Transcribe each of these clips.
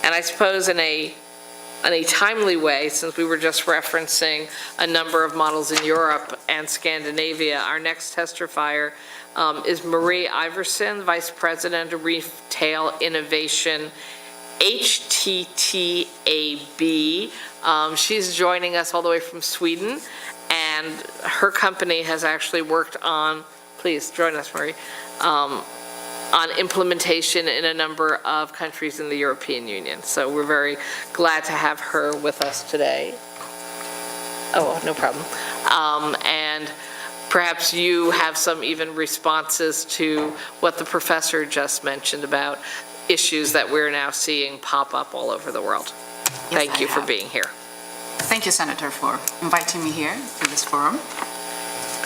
And I suppose in a timely way, since we were just referencing a number of models in Europe and Scandinavia, our next testifier is Marie Ivaarson, Vice President of Retail Innovation, HTTAB. She's joining us all the way from Sweden, and her company has actually worked on, please join us, Marie, on implementation in a number of countries in the European Union. So we're very glad to have her with us today. Oh, no problem. And perhaps you have some even responses to what the professor just mentioned about issues that we're now seeing pop up all over the world. Yes, Thank you for being here. Thank you, Senator, for inviting me here to this forum.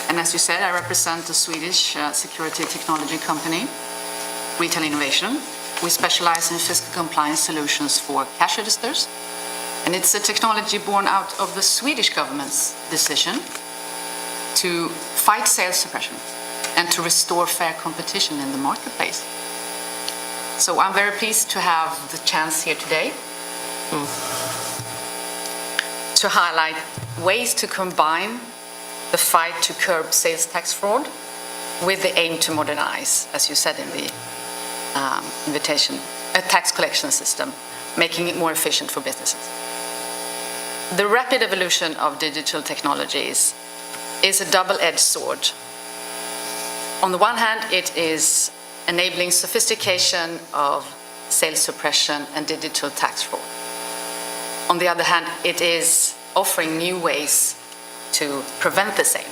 And as you said, I represent the Swedish security technology company, Retail Innovation. We specialize in fiscal compliance solutions for cash registers. And it's a technology born out of the Swedish government's decision to fight sales suppression and to restore fair competition in the marketplace. So I'm very pleased to have the chance here today to highlight ways to combine the fight to curb sales tax fraud with the aim to modernize, as you said in the invitation, a tax collection system, making it more efficient for businesses. The rapid evolution of digital technologies is a double-edged sword. On the one hand, it is enabling sophistication of sales suppression and digital tax fraud. On the other hand, it is offering new ways to prevent the same.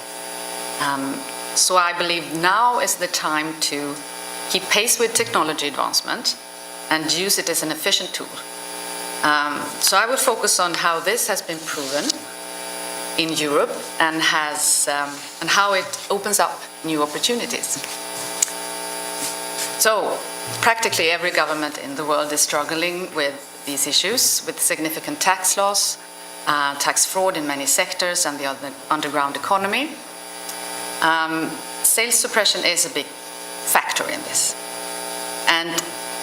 So I believe now is the time to keep pace with technology advancement and use it as an efficient tool. So I will focus on how this has been proven in Europe and how it opens up new opportunities. So practically every government in the world is struggling with these issues, with significant tax loss, tax fraud in many sectors, and the underground economy. Sales suppression is a big factor in this. And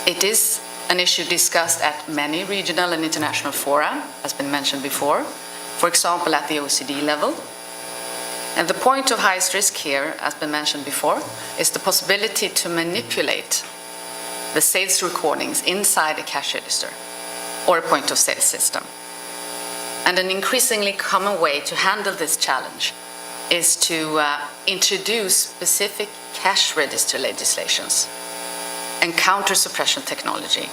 it is an issue discussed at many regional and international fora, has been mentioned before, for example, at the OECD level. And the point of highest risk here, as been mentioned before, is the possibility to manipulate the sales recordings inside a cash register or a point of sale system. And an increasingly common way to handle this challenge is to introduce specific cash register legislations and counter-suppression technology.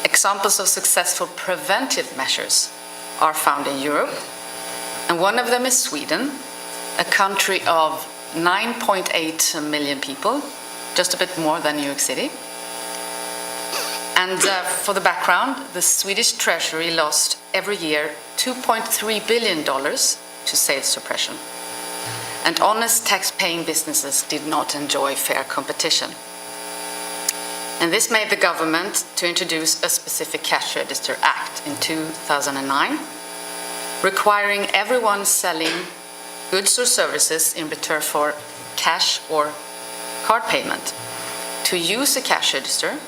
Examples of successful preventive measures are found in Europe, and one of them is Sweden, a country of 9.8 million people, just a bit more than New York City. And for the background, the Swedish Treasury lost every year $2.3 billion to sales suppression. And honest tax-paying businesses did not enjoy fair competition. And this made the government to introduce a specific cash register act in 2009, requiring everyone selling goods or services in return for cash or card payment to use a cash register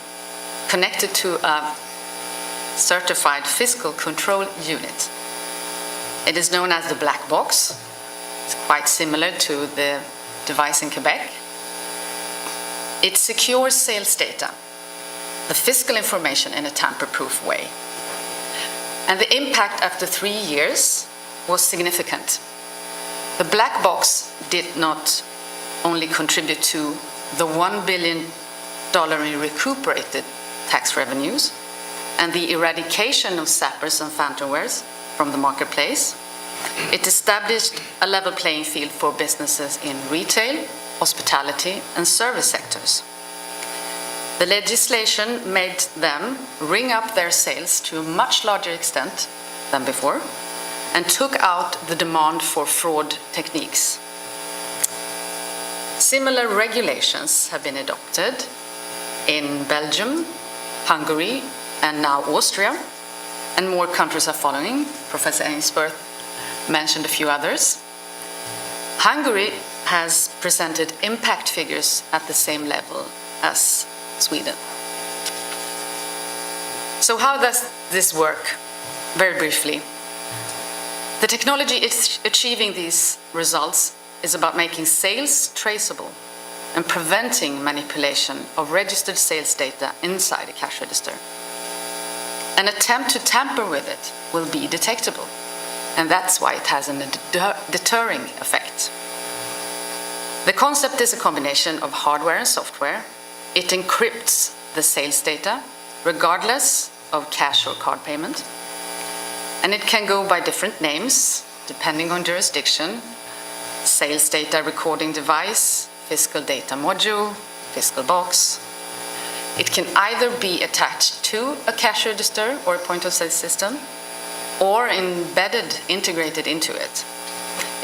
connected to a certified fiscal control unit. It is known as the black box. It's quite similar to the device in Quebec. It secures sales data, the fiscal information, in a tamper-proof way. And the impact after 3 years was significant. The black box did not only contribute to the $1 billion in recuperated tax revenues and the eradication of sappers and phantomwares from the marketplace, it established a level playing field for businesses in retail, hospitality, and service sectors. The legislation made them ring up their sales to a much larger extent than before and took out the demand for fraud techniques. Similar regulations have been adopted in Belgium, Hungary, and now Austria, and more countries are following. Professor Ainsworth mentioned a few others. Hungary has presented impact figures at the same level as Sweden. So how does this work? Very briefly. The technology is achieving these results is about making sales traceable and preventing manipulation of registered sales data inside a cash register. An attempt to tamper with it will be detectable, and that's why it has a deterring effect. The concept is a combination of hardware and software. It encrypts the sales data, regardless of cash or card payment. And it can go by different names, depending on jurisdiction: sales data recording device, fiscal data module, fiscal box. It can either be attached to a cash register or a point of sale system, or embedded, integrated into it.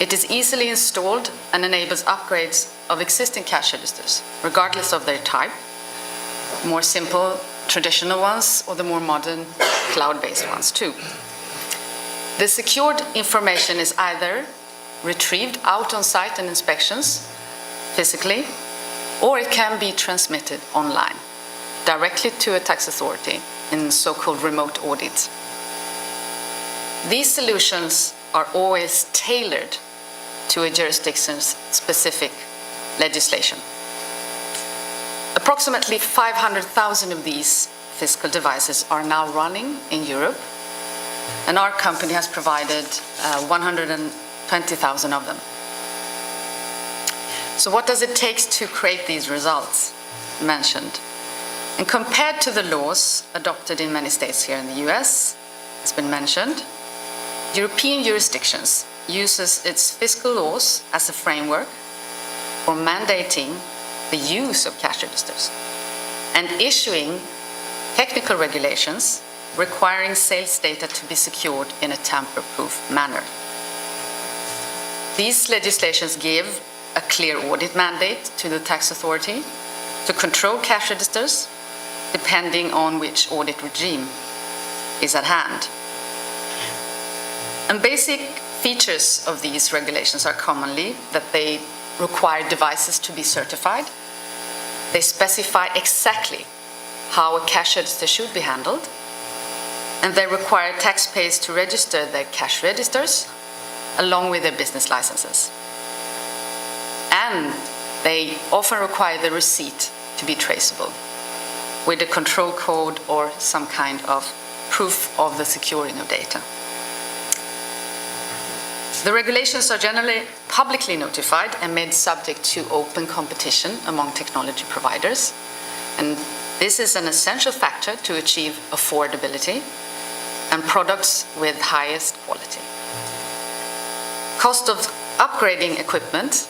It is easily installed and enables upgrades of existing cash registers, regardless of their type, more simple, traditional ones, or the more modern, cloud-based ones too. The secured information is either retrieved out on site and inspections, physically, or it can be transmitted online, directly to a tax authority in so-called remote audits. These solutions are always tailored to a jurisdiction's specific legislation. Approximately 500,000 of these fiscal devices are now running in Europe, and our company has provided 120,000 of them. So what does it take to create these results mentioned? And compared to the laws adopted in many states here in the US, has been mentioned, European jurisdictions uses its fiscal laws as a framework for mandating the use of cash registers and issuing technical regulations requiring sales data to be secured in a tamper-proof manner. These legislations give a clear audit mandate to the tax authority to control cash registers, depending on which audit regime is at hand. And basic features of these regulations are commonly that they require devices to be certified. They specify exactly how a cash register should be handled, and they require taxpayers to register their cash registers along with their business licenses. And they often require the receipt to be traceable with a control code or some kind of proof of the securing of data. The regulations are generally publicly notified and made subject to open competition among technology providers. And this is an essential factor to achieve affordability and products with highest quality. Cost of upgrading equipment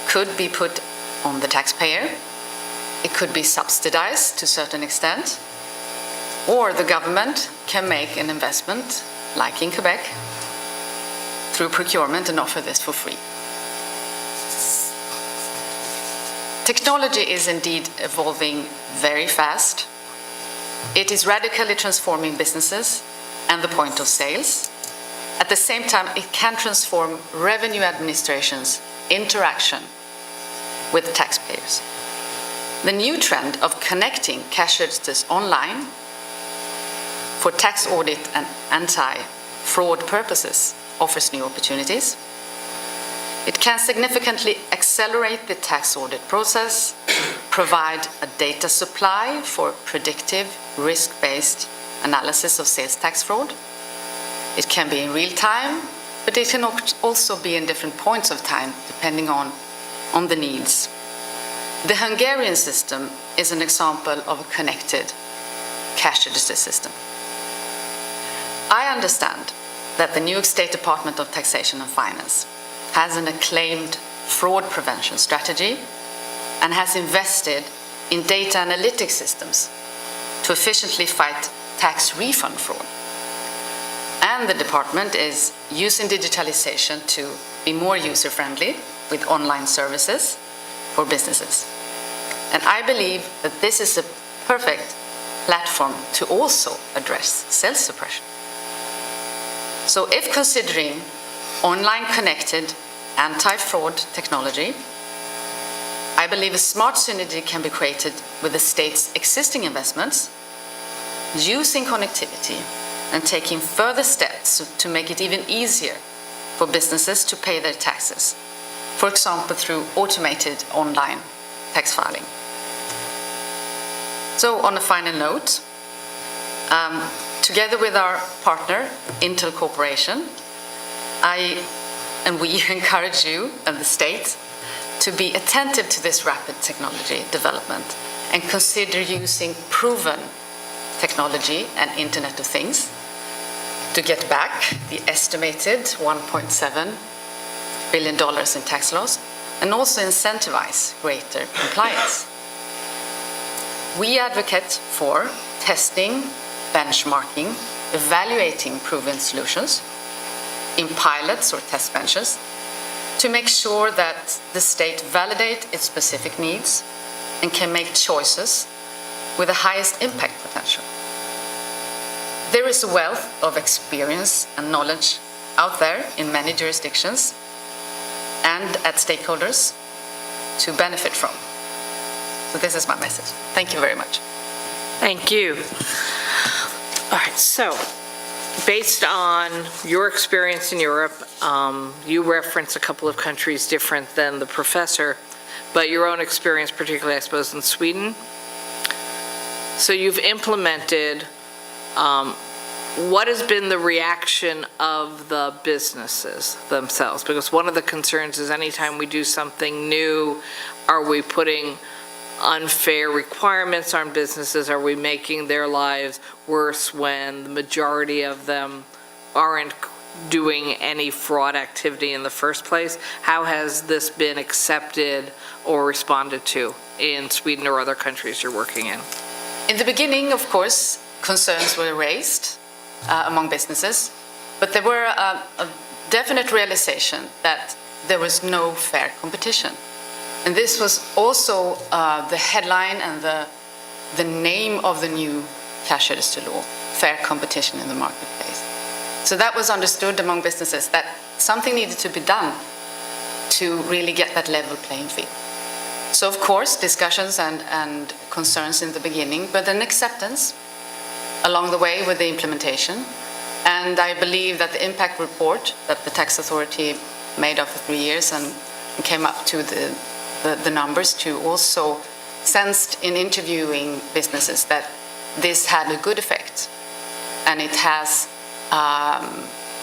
could be put on the taxpayer. It could be subsidized to a certain extent, or the government can make an investment, like in Quebec, through procurement and offer this for free. Technology is indeed evolving very fast. It is radically transforming businesses and the point of sales. At the same time, it can transform revenue administration's interaction with taxpayers. The new trend of connecting cash registers online for tax audit and anti-fraud purposes offers new opportunities. It can significantly accelerate the tax audit process, provide a data supply for predictive, risk-based analysis of sales tax fraud. It can be in real time, but it can also be in different points of time, depending on the needs. The Hungarian system is an example of a connected cash register system. I understand that the New York State Department of Taxation and Finance has an acclaimed fraud prevention strategy and has invested in data analytics systems to efficiently fight tax refund fraud. And the department is using digitalization to be more user-friendly with online services for businesses. And I believe that this is a perfect platform to also address sales suppression. So if considering online connected anti-fraud technology, I believe a smart synergy can be created with the state's existing investments using connectivity and taking further steps to make it even easier for businesses to pay their taxes, for example, through automated online tax filing. So on a final note, together with our partner, Intel Corporation, we encourage you and the state to be attentive to this rapid technology development and consider using proven technology and Internet of Things to get back the estimated $1.7 billion in tax loss and also incentivize greater compliance. We advocate for testing, benchmarking, evaluating proven solutions in pilots or test benches to make sure that the state validates its specific needs and can make choices with the highest impact potential. There is a wealth of experience and knowledge out there in many jurisdictions and at stakeholders to benefit from. So this is my message. Thank you very much. Thank you. All right, so based on your experience in Europe, you reference a couple of countries different than the professor, but your own experience, particularly, I suppose, in Sweden. So you've implemented, what has been the reaction of the businesses themselves? Because one of the concerns is anytime we do something new, are we putting unfair requirements on businesses? Are we making their lives worse when the majority of them aren't doing any fraud activity in the first place? How has this been accepted or responded to in Sweden or other countries you're working in? In the beginning, of course, concerns were raised among businesses, but there were a definite realization that there was no fair competition. And this was also the headline and the name of the new cash register law, fair competition in the marketplace. So that was understood among businesses that something needed to be done to really get that level playing field. So of course, discussions and concerns in the beginning, but an acceptance along the way with the implementation. And I believe that the impact report that the tax authority made after 3 years and came up to the numbers to also sensed in interviewing businesses that this had a good effect. And it has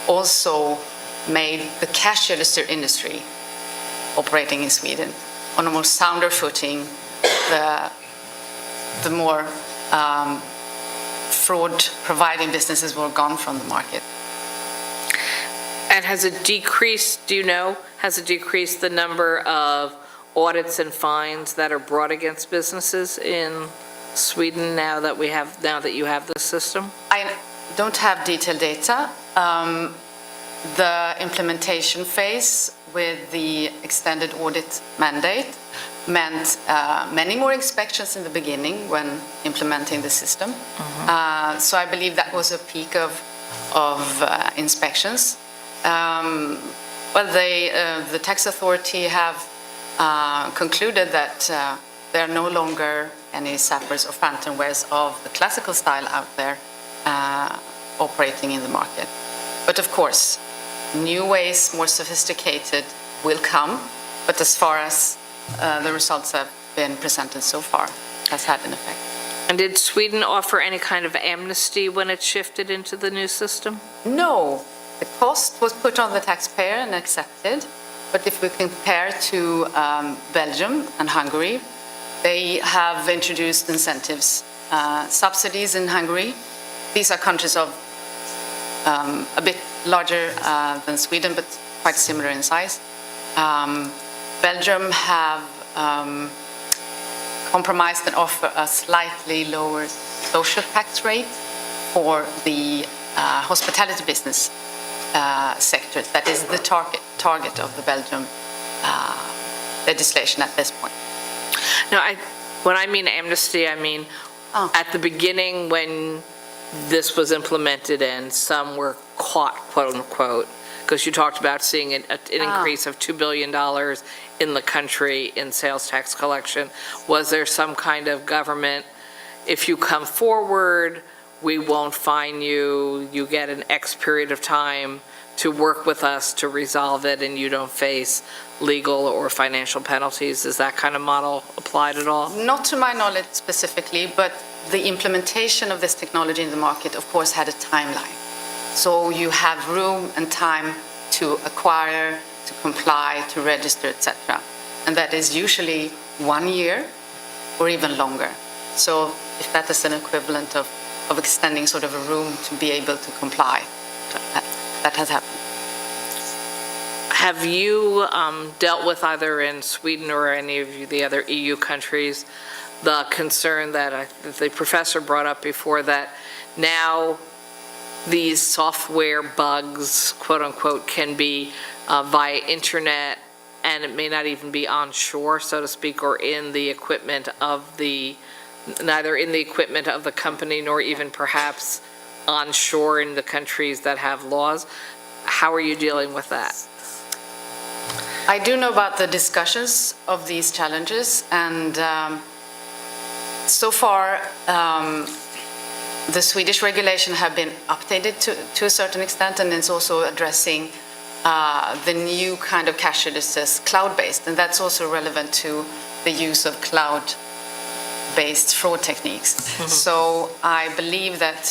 also made the cash register industry operating in Sweden on a more sounder footing, the more fraud-providing businesses were gone from the market. And has it decreased, do you know, has it decreased the number of audits and fines that are brought against businesses in Sweden now that you have this system? I don't have detailed data. The implementation phase with the extended audit mandate meant many more inspections in the beginning when implementing the system. So I believe that was a peak of inspections. Well, the tax authority have concluded that there are no longer any sappers or phantomwares of the classical style out there operating in the market. But of course, new ways, more sophisticated, will come. But as far as the results have been presented so far, has had an effect. And did Sweden offer any kind of amnesty when it shifted into the new system? No. The cost was put on the taxpayer and accepted. But if we compare to Belgium and Hungary, they have introduced incentives, subsidies in Hungary. These are countries of a bit larger than Sweden, but quite similar in size. Belgium have compromised and offer a slightly lower social tax rate for the hospitality business sector. That is the target of the Belgium legislation at this point. No, when I mean amnesty, I mean at the beginning when this was implemented and some were caught, quote unquote, because you talked about seeing an increase of $2 billion in the country in sales tax collection. Was there some kind of government, if you come forward we won't fine you, you get an X period of time to work with us to resolve it, and you don't face legal or financial penalties. Is that kind of model applied at all? Not to my knowledge specifically, but the implementation of this technology in the market, of course, had a timeline. So you have room and time to acquire, to comply, to register, etc. And that is usually 1 year or even longer. So if that is an equivalent of extending sort of a room to be able to comply, that has happened. Have you dealt with, either in Sweden or any of the other EU countries, the concern that the professor brought up before, that now these software bugs, quote unquote, can be via internet, and it may not even be onshore, so to speak, or in the equipment of neither in the equipment of the company nor even perhaps onshore in the countries that have laws? How are you dealing with that? I do know about the discussions of these challenges, and so far the Swedish regulation have been updated to a certain extent, and it's also addressing the new kind of cash registers, cloud-based, and that's also relevant to the use of cloud-based fraud techniques. Mm-hmm. So I believe that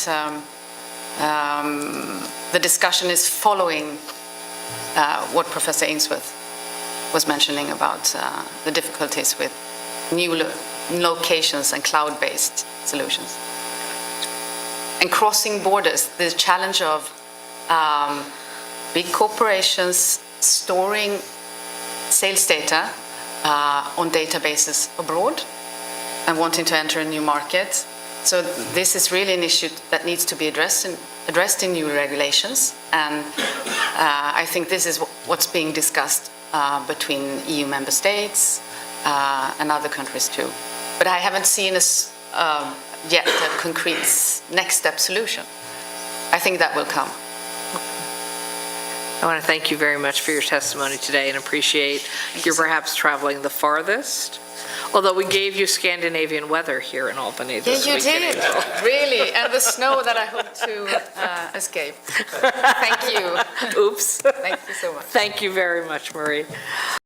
the discussion is following what Professor Ainsworth was mentioning about the difficulties with new locations and cloud-based solutions. And crossing borders, the challenge of big corporations storing sales data on databases abroad and wanting to enter a new market. So this is really an issue that needs to be addressed in new regulations, and I think this is what's being discussed between EU member states and other countries too. But I haven't seen yet a concrete next step solution. I think that will come. I want to thank you very much for your testimony today, and appreciate you're perhaps traveling the farthest. Although we gave you Scandinavian weather here in Albany this week. Yeah, you did, really, and the snow that I hope to escape. Thank you. Oops. Thank you so much. Thank you very much, Marie.